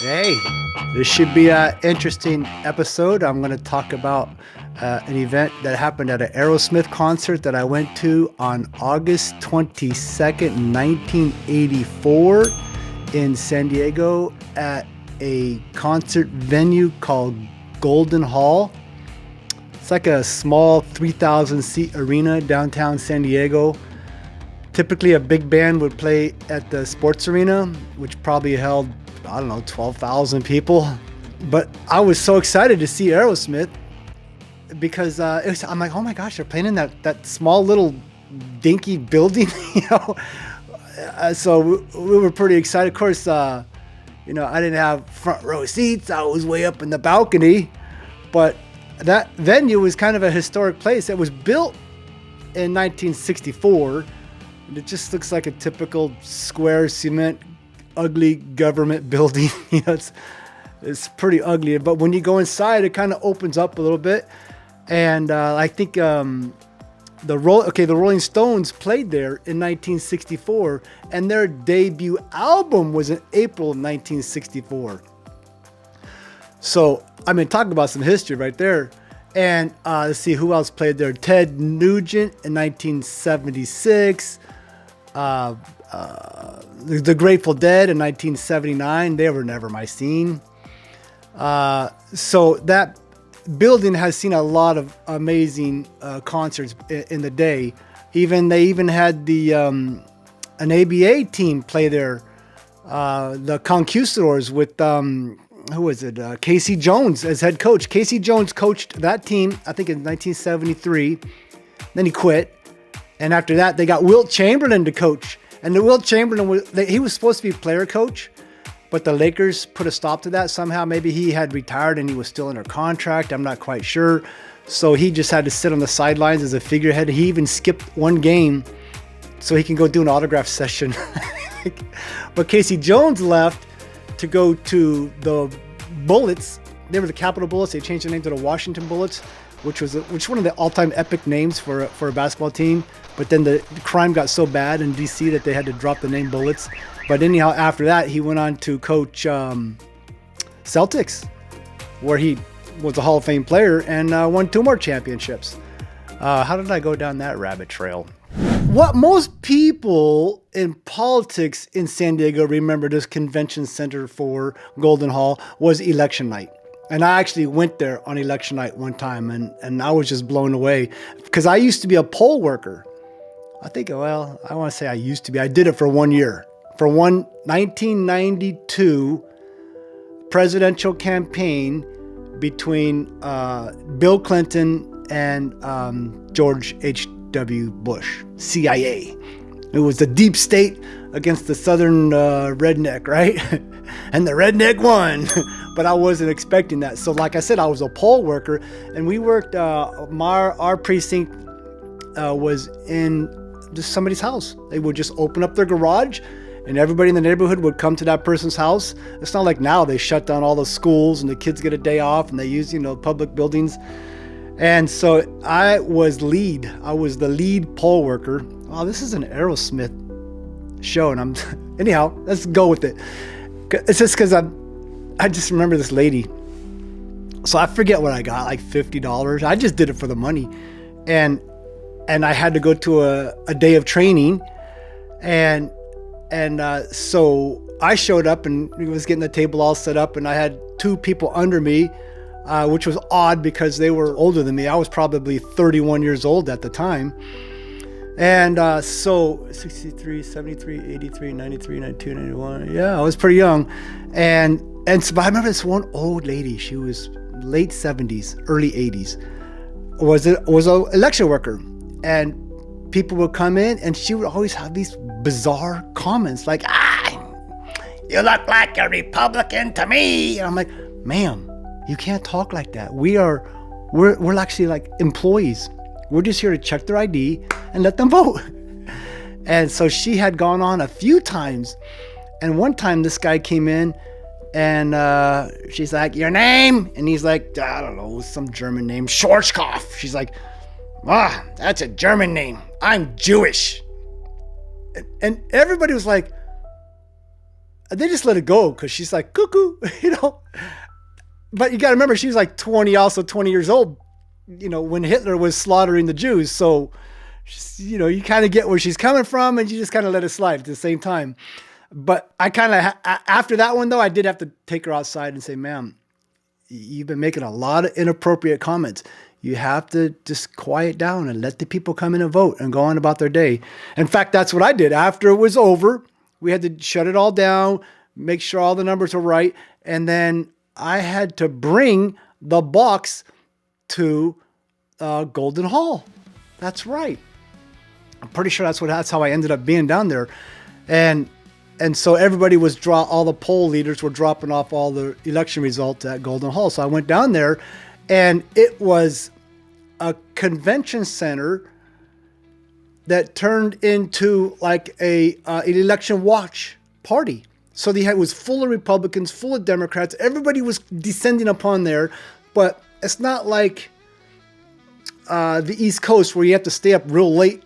Hey, this should be an interesting episode. I'm going to talk about an event that happened at an Aerosmith concert that I went to on August 22nd, 1984, in San Diego at a concert venue called Golden Hall. It's like a small 3,000 seat arena downtown San Diego. Typically, a big band would play at the sports arena, which probably held, I don't know, 12,000 people. But I was so excited to see Aerosmith because I'm like, oh my gosh, they're playing in that small little dinky building, you know. So we were pretty excited. Of course, I didn't have front row seats. I was way up in the balcony. But that venue was kind of a historic place. It was built in 1964. And it just looks like a typical square cement, ugly government building. It's pretty ugly. But when you go inside, it kind of opens up a little bit. And I think the Rolling Stones played there in 1964, and their debut album was in April of 1964. So, talking about some history right there. And let's see who else played there. Ted Nugent in 1976. The Grateful Dead in 1979. They were never my scene. So that building has seen a lot of amazing concerts in the day. They even had the an ABA team play there. The Conquistadors with who was it? Casey Jones as head coach. Casey Jones coached that team, I think, in 1973. Then he quit. And after that, they got Wilt Chamberlain to coach. And the Wilt Chamberlain, he was supposed to be player coach, but the Lakers put a stop to that somehow. Maybe he had retired and he was still under contract. I'm not quite sure. So he just had to sit on the sidelines as a figurehead. He even skipped one game so he can go do an autograph session. But Casey Jones left to go to the Bullets. They were the Capitol Bullets. They changed the name to the Washington Bullets, which was one of the all-time epic names for a basketball team. But then the crime got so bad in D.C. that they had to drop the name Bullets. But anyhow, after that, he went on to coach Celtics, where he was a Hall of Fame player and won 2 more championships. How did I go down that rabbit trail? What most people in politics in San Diego remember this convention center for, Golden Hall, was election night. And I actually went there on election night one time, and I was just blown away because I used to be a poll worker. I want to say I used to be. I did it for 1 year. For 1992 presidential campaign between Bill Clinton and George H.W. Bush, CIA. It was the deep state against the southern redneck, right? And the redneck won. But I wasn't expecting that. So like I said, I was a poll worker, and we worked, our precinct was in just somebody's house. They would just open up their garage, and everybody in the neighborhood would come to that person's house. It's not like now they shut down all the schools and the kids get a day off and they use, public buildings. And so I was the lead poll worker. Oh, this is an Aerosmith show, and anyhow, let's go with it. It's just because I just remember this lady. So I forget what I got, like $50. I just did it for the money. And I had to go to a day of training. And so I showed up and we was getting the table all set up, and I had 2 people under me, which was odd because they were older than me. I was probably 31 years old at the time. And so 63, 73, 83, 93, 92, 91. Yeah, I was pretty young. And so, but I remember this one old lady. She was late 70s, early 80s. Was an election worker. And people would come in, and she would always have these bizarre comments like, you look like a Republican to me. And I'm like, ma'am, you can't talk like that. We're actually like employees. We're just here to check their ID and let them vote. And so she had gone on a few times. And one time this guy came in, and she's like, your name? And he's like, I don't know, some German name, Schwarzkopf. She's like, that's a German name. I'm Jewish. And everybody was like, they just let it go because she's like, cuckoo, you know. But you got to remember, she was like 20, also 20 years old, you know, when Hitler was slaughtering the Jews. So, you know, you kind of get where she's coming from and you just kind of let it slide at the same time. But I kind of, after that one, though, I did have to take her outside and say, ma'am, you've been making a lot of inappropriate comments. You have to just quiet down and let the people come in and vote and go on about their day. In fact, that's what I did. After it was over, we had to shut it all down, make sure all the numbers were right. And then I had to bring the box to Golden Hall. That's right. I'm pretty sure that's how I ended up being down there. And so everybody was all the poll leaders were dropping off all the election results at Golden Hall. So I went down there, and it was a convention center that turned into like an election watch party. So it was full of Republicans, full of Democrats. Everybody was descending upon there, but it's not like the East Coast where you have to stay up real late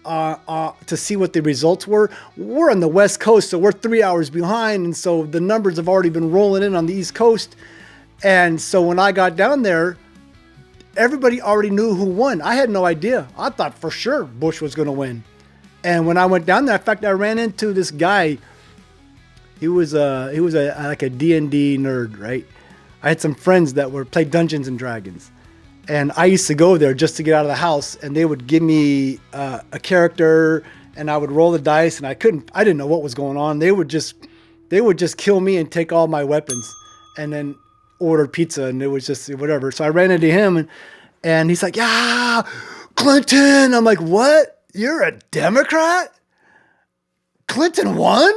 to see what the results were. We're on the West Coast, so we're 3 hours behind, and so the numbers have already been rolling in on the East Coast. And so when I got down there, everybody already knew who won. I had no idea. I thought for sure Bush was going to win. And when I went down there, in fact, I ran into this guy. He was like a D&D nerd, right? I had some friends that played Dungeons and Dragons. And I used to go there just to get out of the house, and they would give me a character, and I would roll the dice, and I didn't know what was going on. They would just kill me and take all my weapons, and then order pizza, and it was just whatever. So I ran into him, and he's like, "Yeah, Clinton." I'm like, "What? You're a Democrat? Clinton won?"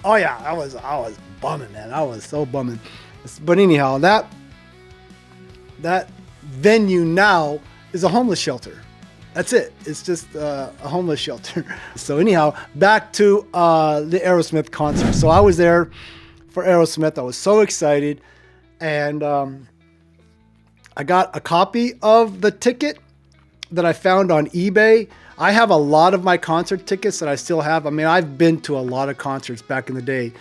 Oh yeah, I was bumming, man. I was so bumming. But anyhow, that venue now is a homeless shelter. That's it. It's just a homeless shelter. So anyhow, back to the Aerosmith concert. So I was there for Aerosmith. I was so excited. And I got a copy of the ticket that I found on eBay. I have a lot of my concert tickets that I still have. I mean, I've been to a lot of concerts back in the day.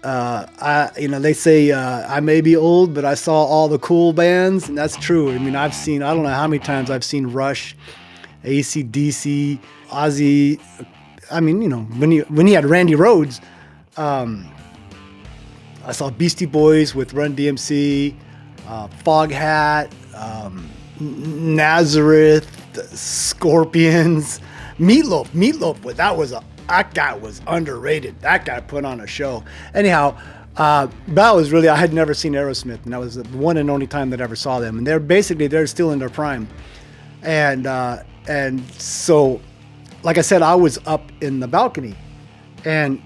They say I may be old, but I saw all the cool bands, and that's true. I mean, I don't know how many times I've seen Rush, AC/DC, Ozzy. I mean, you know, when he had Randy Rhoads, I saw Beastie Boys with Run DMC, Foghat, Nazareth, Scorpions, Meatloaf. That guy was underrated. That guy put on a show. Anyhow, that was really, I had never seen Aerosmith, and that was the one and only time that I ever saw them. And they're still in their prime. And so, like I said, I was up in the balcony, and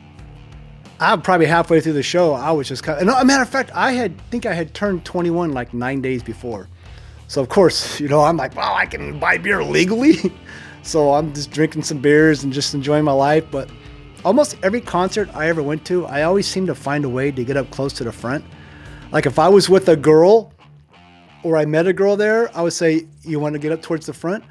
I'm probably halfway through the show. I was just as a matter of fact, I think I had turned 21 like 9 days before. So of course, you know, I'm like, wow, I can buy beer legally. So I'm just drinking some beers and just enjoying my life. But almost every concert I ever went to, I always seemed to find a way to get up close to the front. Like if I was with a girl or I met a girl there, I would say, you want to get up towards the front?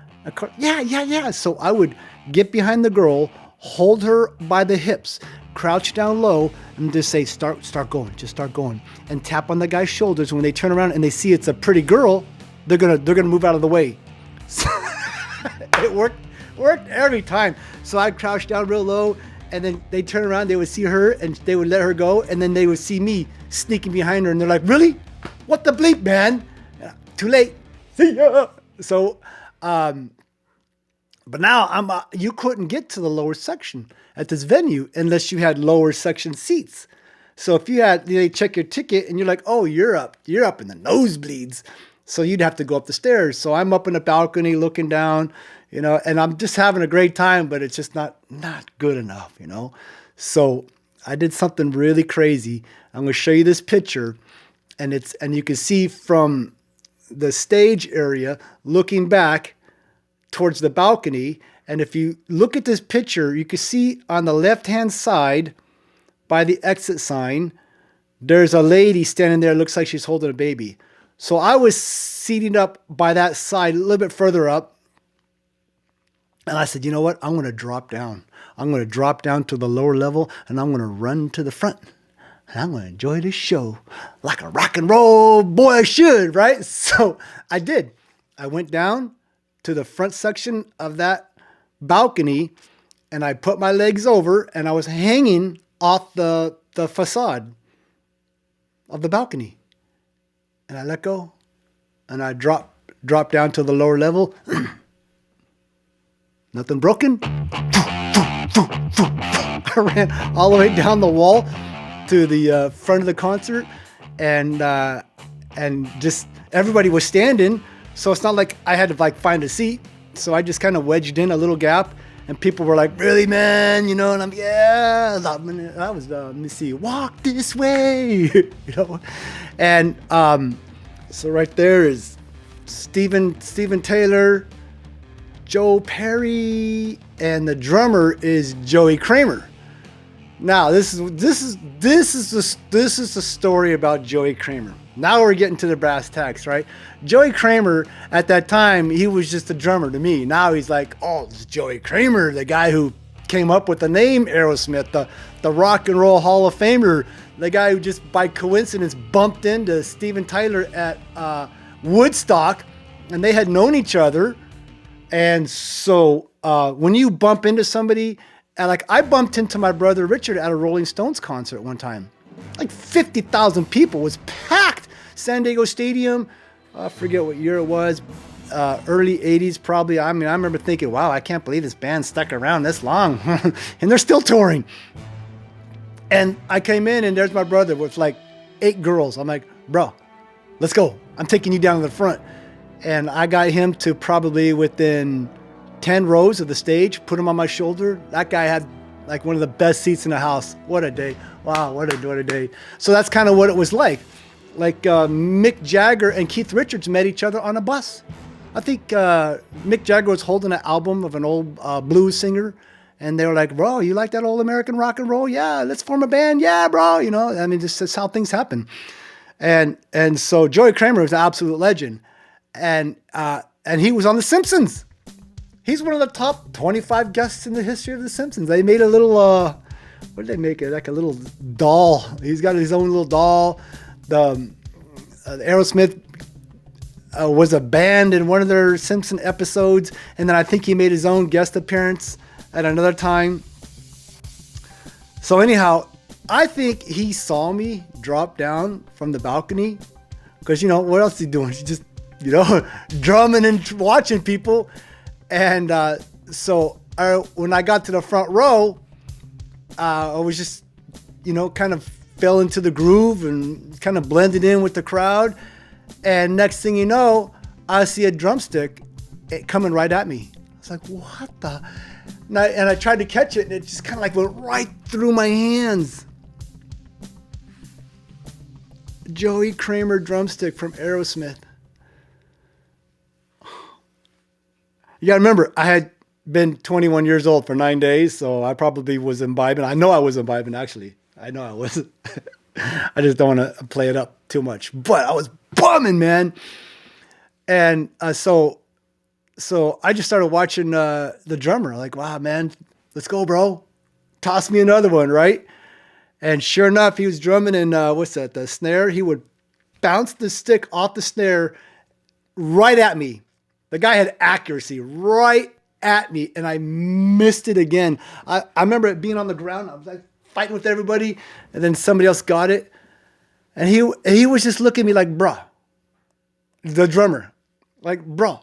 Yeah. So I would get behind the girl, hold her by the hips, crouch down low, and just say, start going, just start going. And tap on the guy's shoulders. When they turn around and they see it's a pretty girl, they're gonna move out of the way. So it worked every time. So I'd crouch down real low, and then they'd turn around, they would see her, and they would let her go, and then they would see me sneaking behind her, and they're like, really? What the bleep, man? Too late. See ya. So, but now you couldn't get to the lower section at this venue unless you had lower section seats. So if they check your ticket, and you're like, oh, you're up in the nosebleeds. So you'd have to go up the stairs. So I'm up in the balcony looking down, you know, and I'm just having a great time, but it's just not good enough, you know. So I did something really crazy. I'm going to show you this picture, and you can see from the stage area looking back towards the balcony. And if you look at this picture, you can see on the left-hand side by the exit sign, there's a lady standing there. Looks like she's holding a baby. So I was seated up by that side, a little bit further up. And I said, you know what? I'm going to drop down. I'm going to drop down to the lower level and I'm going to run to the front. And I'm going to enjoy this show like a rock and roll boy should, right? So I did. I went down to the front section of that balcony and I put my legs over and I was hanging off the facade of the balcony. And I let go and I dropped down to the lower level. Nothing broken. I ran all the way down the wall to the front of the concert, and just everybody was standing, so it's not like I had to like find a seat. So I just kind of wedged in a little gap, and people were like, "Really, man?" You know, and I'm yeah. I was let me see, walk this way, you know, and so right there is Steven Taylor, Joe Perry, and the drummer is Joey Kramer. Now this is the story about Joey Kramer. Now we're getting to the brass tacks, right? Joey Kramer at that time, he was just a drummer to me. Now he's like, oh, it's Joey Kramer, the guy who came up with the name Aerosmith, the Rock and Roll Hall of Famer, the guy who just by coincidence bumped into Steven Tyler at Woodstock, and they had known each other. And so when you bump into somebody, and like I bumped into my brother Richard at a Rolling Stones concert one time, like 50,000 people, was packed. San Diego Stadium, I forget what year it was, early 80s probably. I mean, I remember thinking, wow, I can't believe this band stuck around this long and they're still touring. And I came in and there's my brother with like 8 girls. I'm like, bro, let's go. I'm taking you down to the front. And I got him to probably within 10 rows of the stage, put him on my shoulder. That guy had like one of the best seats in the house. What a day. Wow, what a day. So that's kind of what it was like. Like Mick Jagger and Keith Richards met each other on a bus. I think Mick Jagger was holding an album of an old blues singer. And they were like, bro, you like that old American rock and roll? Yeah, let's form a band. Yeah, bro. You know, I mean, this is how things happen. And so Joey Kramer was an absolute legend. And he was on The Simpsons. He's one of the top 25 guests in the history of The Simpsons. They made a little, what did they make it? Like a little doll. He's got his own little doll. The Aerosmith was a band in one of their Simpson episodes. And then I think he made his own guest appearance at another time. So anyhow, I think he saw me drop down from the balcony. Because, you know, what else is he doing? He's just, you know, drumming and watching people. And so when I got to the front row, I was just, you know, kind of fell into the groove and kind of blended in with the crowd. And next thing you know, I see a drumstick coming right at me. I was like, what the? And I tried to catch it, and it just kind of like went right through my hands. Joey Kramer drumstick from Aerosmith. You got to remember, I had been 21 years old for 9 days, so I probably was imbibing. I know I was imbibing, actually. I know I was. I just don't want to play it up too much. But I was bumming, man. And so I just started watching the drummer. Like, wow, man, let's go, bro. Toss me another one, right? And sure enough, he was drumming in, the snare. He would bounce the stick off the snare right at me. The guy had accuracy right at me, and I missed it again. I remember it being on the ground. I was like fighting with everybody, and then somebody else got it. And he was just looking at me like, bruh, the drummer, like, bro,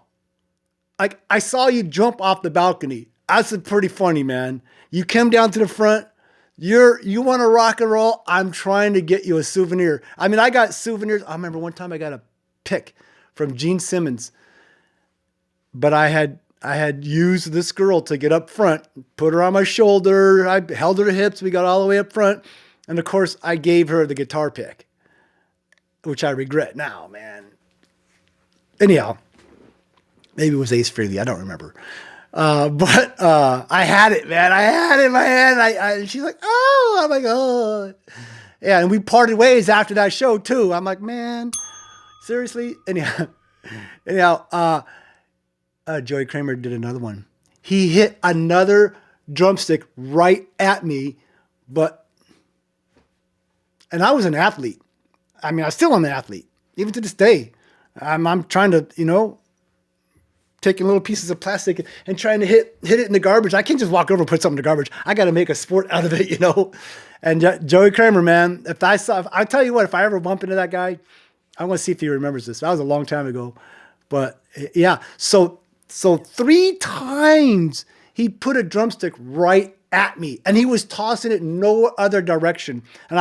like I saw you jump off the balcony. That's pretty funny, man. You came down to the front. You want to rock and roll? I'm trying to get you a souvenir. I mean, I got souvenirs. I remember one time I got a pick from Gene Simmons. But I had used this girl to get up front, put her on my shoulder. I held her hips. We got all the way up front. And of course, I gave her the guitar pick, which I regret now, man. Anyhow, maybe it was Ace Frehley. I don't remember. But I had it, man. I had it in my hand. And she's like, oh, I'm like, oh. Yeah, and we parted ways after that show, too. I'm like, man, seriously? Anyhow, Joey Kramer did another one. he hit another drumstick right at me, and I was an athlete. I mean, I still am an athlete, even to this day. I'm trying to, taking little pieces of plastic and trying to hit it in the garbage. I can't just walk over and put something in the garbage. I got to make a sport out of it, And Joey Kramer, man, I tell you what, if I ever bump into that guy, I want to see if he remembers this. That was a long time ago, but yeah. So 3 times he put a drumstick right at me, and he was tossing it no other direction. And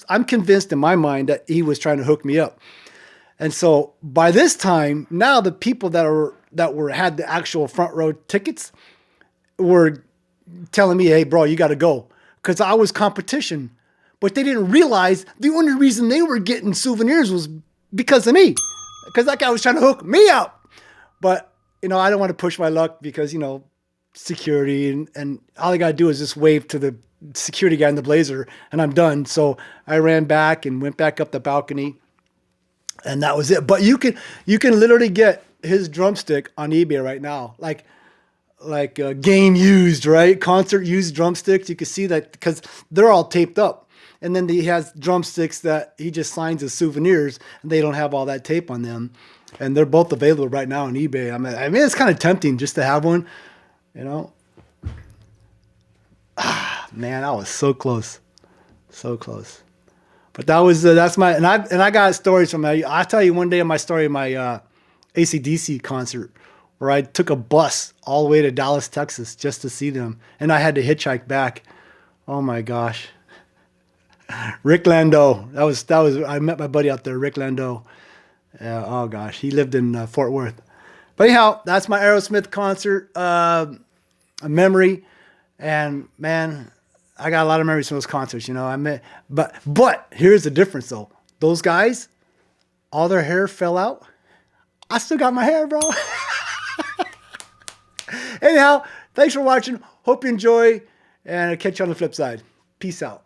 I'm convinced in my mind that he was trying to hook me up. And so by this time, now the people that had the actual front row tickets were telling me, "Hey, bro, you got to go," because I was competition. But they didn't realize the only reason they were getting souvenirs was because of me, because that guy was trying to hook me up. But I don't want to push my luck because security and all I got to do is just wave to the security guy in the blazer and I'm done. So I ran back and went back up the balcony. And that was it. But you can literally get his drumstick on eBay right now, like game used, right? Concert used drumsticks. You can see that because they're all taped up. And then he has drumsticks that he just signs as souvenirs, and they don't have all that tape on them. And they're both available right now on eBay. I mean, it's kind of tempting just to have one, Man, I was so close, so close. But that's my, and I got stories from that. I'll tell you one day of my story of my AC/DC concert where I took a bus all the way to Dallas, Texas just to see them. And I had to hitchhike back. Oh my gosh. Rick Landau. That was, I met my buddy out there, Rick Landau. Oh gosh. He lived in Fort Worth. But anyhow, that's my Aerosmith concert, a memory. And man, I got a lot of memories from those concerts, but here's the difference though. Those guys, all their hair fell out. I still got my hair, bro. Anyhow, thanks for watching. Hope you enjoy, and I'll catch you on the flip side. Peace out.